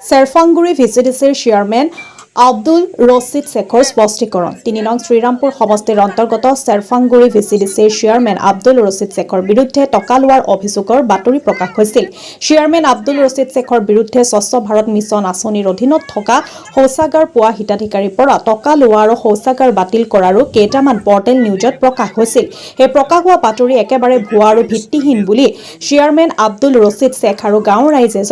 চেৰফাংগুৰি ভিচিডিচিৰ chairman Abdul Rashid Shekhar স্পষ্টীকৰণ ৩ নং শ্ৰীৰামপুৰ সমষ্টিৰ অন্তৰ্গত চেৰফাংগুৰি ভিচিডিচিৰ চেয়াৰমেন আব্দুল ৰছিদ শেখৰ বিৰুদ্ধে টকা লোৱাৰ অভিযোগৰ বাতৰি প্ৰকাশ হৈছিল। চেয়াৰমেন আব্দুল ৰছিদ শেখৰ বিৰুদ্ধে স্বচ্ছ ভাৰত মিছন আঁচনিৰ অধীনত থকা শৌচাগাৰ পোৱা হিতাধিকাৰীৰ পৰা টকা লোৱা আৰু শৌচাগাৰ বাতিল কৰাৰো কেইটামান পৰ্টেল নিউজত প্ৰকাশ হৈছিল। এই প্ৰকাশ হোৱা বাতৰি একেবাৰে ভুৱা আৰু ভিত্তিহীন বুলি চেয়াৰমেন আব্দুল ৰছিদ শেখ আৰু গাঁৱৰ ৰাইজে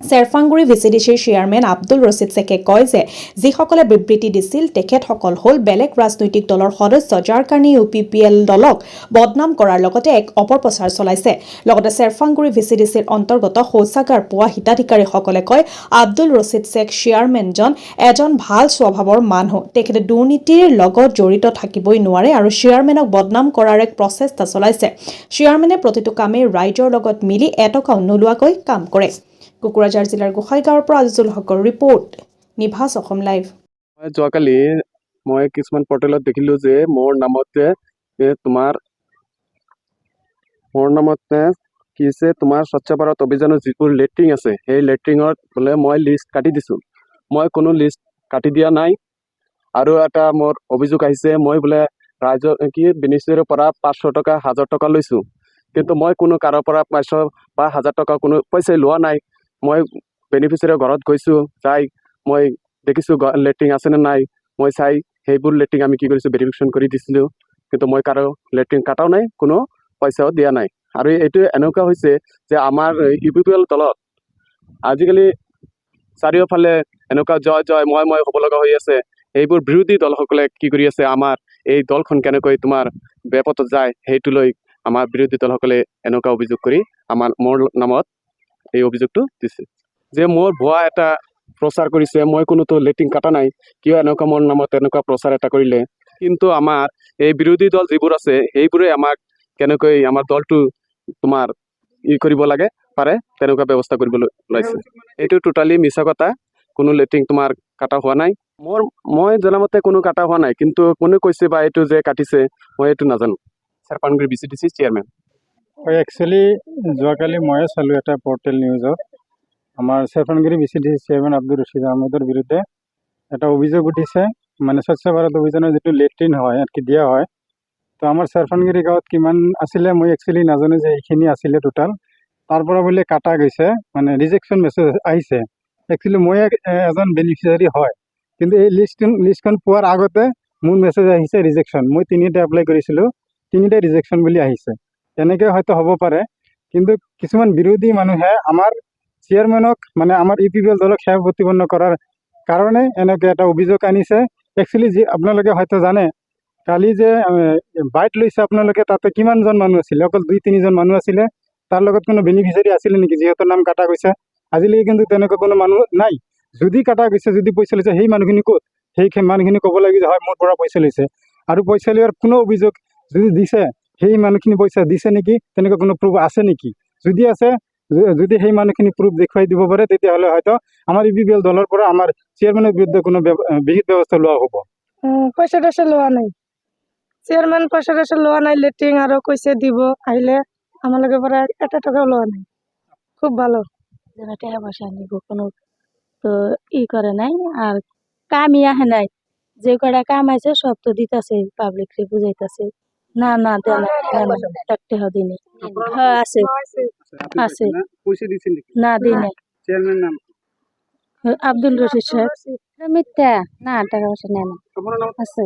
চেৰফাংগুৰি ভিচিডিচিৰ চেয়াৰমেন আব্দুল ৰছিদ শেখে কয় যে যিসকলে বিবৃতি দিছিল তেখেতসকল হ'ল বেলেগ ৰাজনৈতিক দলৰ সদস্য, যাৰ কাৰণে UPPL দলক বদনাম কৰাৰ লগতে এক অপপ্ৰচাৰ চলাইছে। লগতে চেৰফাংগুৰি ভিচিডিচিৰ অন্তৰ্গত শৌচাগাৰ পোৱা হিতাধিকাৰীসকলে কয় আব্দুল ৰছিদ শেখ চেয়াৰমেনজন এজন ভাল স্বভাৱৰ মানুহ, তেখেতে দুৰ্নীতিৰ লগত জড়িত থাকিবই নোৱাৰে আৰু চেয়াৰমেনক বদনাম কৰাৰ এক প্ৰচেষ্টা চলাইছে। চেয়াৰমেনে প্ৰতিটো কামেই ৰাইজৰ লগত মিলি এটকাও নোলোৱাকৈ কাম কৰে। কোকৰাঝাৰ জিলাৰ গোসাইগাঁৱৰ পৰা আজিজুল হকৰ ৰিপৰ্ট, নিভাজ অসম লাইভ। যোৱাকালি মই কিছুমান পৰ্টেলত দেখিলোঁ যে মোৰ নামতে কি হৈছে তোমাৰ স্বচ্ছ ভাৰত অভিযানৰ যিবোৰ লেট্ৰিন আছে সেই লেট্ৰিনত বোলে মই লিষ্ট কাটি দিছোঁ। মই কোনো লিষ্ট কাটি দিয়া নাই। আৰু এটা মোৰ অভিযোগ আহিছে মই বোলে ৰাইজৰ বেনিফিচিয়াৰীৰ পৰা 500 টকা 1000 টকা লৈছোঁ, কিন্তু মই কোনো কাৰোৰ পৰা 500 বা 1000 টকা কোনো পইচাই লোৱা নাই। মই বেনিফিচিয়াৰীৰ ঘৰত গৈছোঁ, যাই মই দেখিছোঁ লেট্ৰিন আছেনে নাই, মই চাই সেইবোৰ লেট্ৰিন আমি কি কৰিছোঁ ভেৰিফিকেশ্যন কৰি দিছিলোঁ, কিন্তু মই কাৰো লেট্ৰিন কাটাও নাই, কোনো পইচাও দিয়া নাই। আৰু এইটো এনেকুৱা হৈছে যে আমাৰ UPPL দলত আজিকালি চাৰিওফালে এনেকুৱা জয় মই হ'ব লগা হৈ আছে। এইবোৰ বিৰোধী দলসকলে কি কৰি আছে, আমাৰ এই দলখন কেনেকৈ তোমাৰ বেপথত যায় সেইটো লৈ আমাৰ বিৰোধী দলসকলে এনেকুৱা অভিযোগ কৰি মোৰ নামত এই অভিযোগটো দিছে যে মোৰ ভুৱা এটা প্ৰচাৰ কৰিছে। মই কোনোতো লেট্ৰিন কাটা নাই, কিয় এনেকুৱা মোৰ নামত এনেকুৱা প্ৰচাৰ এটা কৰিলে। কিন্তু আমাৰ এই বিৰোধী দল যিবোৰ আছে সেইবোৰে আমাক কেনেকৈ আমাৰ দলটো তোমাৰ কৰিব লাগে পাৰে তেনেকুৱা ব্যৱস্থা কৰিবলৈ ওলাইছে। এইটো টোটালি মিছা কথা, কোনো লেট্ৰিন তোমাৰ কাটা হোৱা নাই। মই জনামতে কোনো কাটা হোৱা নাই, কিন্তু কোনে কৈছে বা এইটো যে কাটিছে মই এইটো নাজানো। চেৰফাংগুৰি ভিচিডিচি চেয়াৰমেন। একচুৱেলি যোৱাকালি ময়ে চালোঁ এটা পৰ্টেল নিউজত আমাৰ চেৰফাংগুৰি ভিচিডিচি চেয়াৰমেন আব্দুল ৰছিদ আহমেদৰ বিৰুদ্ধে এটা অভিযোগ উঠিছে। মানে স্বচ্ছ ভাৰত অভিযানৰ যিটো লেট্ৰিন হয় ইয়াত দিয়া হয়, তো আমাৰ চেৰফাংগুৰি গাঁৱত কিমান আছিলে মই একচুৱেলি নাজানো যে এইখিনি আছিলে টোটাল। তাৰ পৰা বোলে কাটা গৈছে, মানে ৰিজেকশ্যন মেছেজ আহিছে। একচুৱেলি মই এজন বেনিফিচিয়াৰী হয়, কিন্তু এই লিষ্টখন পোৱাৰ আগতে মোৰ মেছেজ আহিছে ৰিজেকশ্যন। মই 3টা এপ্লাই কৰিছিলোঁ, 3টাই ৰিজেকশ্যন বুলি আহিছে। এনেকৈ হয়তো হ'ব পাৰে, কিন্তু কিছুমান বিৰোধী মানুহে আমাৰ চেয়াৰমেনক মানে আমাৰ UPPL দলক সেৱা প্ৰতিপন্ন কৰাৰ কাৰণে এনেকৈ এটা অভিযোগ আনিছে। একচুৱেলি যি আপোনালোকে হয়তো জানে, কালি যে বাইট লৈছে আপোনালোকে, তাতে কিমানজন মানুহ আছিলে? অকল 2-3জন মানুহ আছিলে। তাৰ লগত কোনো বেনিফিচিয়াৰী আছিলে নেকি যিহেতু নাম কাটা গৈছে? আজিলৈকে কিন্তু তেনেকুৱা কোনো মানুহ নাই। যদি কাটা গৈছে, যদি পইচা লৈছে, সেই মানুহখিনি ক'ত? সেই মানুহখিনি ক'ব লাগে যে হয় মোৰ পৰা পইচা লৈছে। আৰু পইচা লোৱাৰ কোনো অভিযোগ যদি দিছে, সেই মানুহখিনি পইচা দিছে নেকি, তেনেকুৱা কোনো প্ৰুফ আছে নেকি? যদি আছে, যদি সেই মানুহখিনি প্ৰুফ দেখুৱাই দিব পাৰে, তেতিয়াহ'লে হয়তো আমাৰ UPPL দলৰ পৰা আমাৰ চেয়াৰমেনৰ বিৰুদ্ধে কোনো বিহিত ব্যৱস্থা লোৱা হ'ব। পইচা লোৱা নাই, চেয়াৰমেন পইচা লোৱা নাই। লেট্ৰিন আৰু কৈছে দিব, আহিলে আমালোকৰ পৰা 1 টকাও লোৱা নাই। খুব ভালো, টাকা পয়সা নিব কোনো তো করে নাই, আর কামই আহে নাই। যে কটা কাম আছে সব তো দিতেছে, পাবলিক রে বুঝাইতেছে। না দেয় না, একটা দিনে হ্যাঁ আছে না দিই নাই। আব্দুল রশিদ সাহেব মিথ্যা না, টাকা পয়সা নেয় না আছে।